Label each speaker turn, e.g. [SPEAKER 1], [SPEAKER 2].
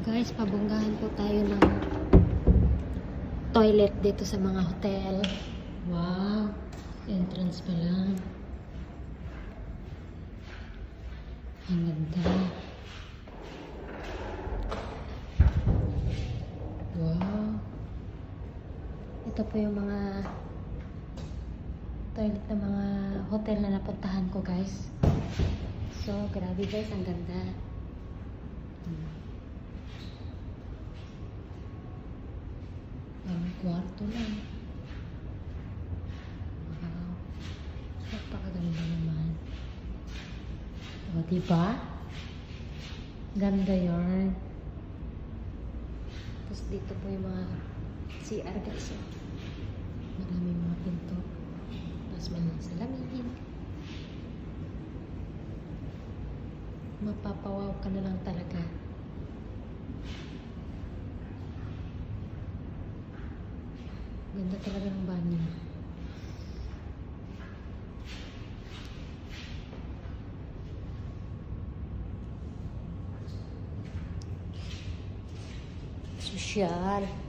[SPEAKER 1] Guys, pabunggahan po tayo ng toilet dito sa mga hotel. Wow! Entrance pa lang. Ang ganda. Wow! Ito po yung mga toilet ng mga hotel na napuntahan ko, guys. So, grabe guys, ang ganda. Ang kwarto lang. Wow. Napakaganda naman. O, diba? Ganda yarn. Tapos dito po yung mga CR guys. Maraming mga pinto. Tapos may mga salamin. Mapapawaw ka na lang talaga. Ganda talaga ng banyo. Sosyal.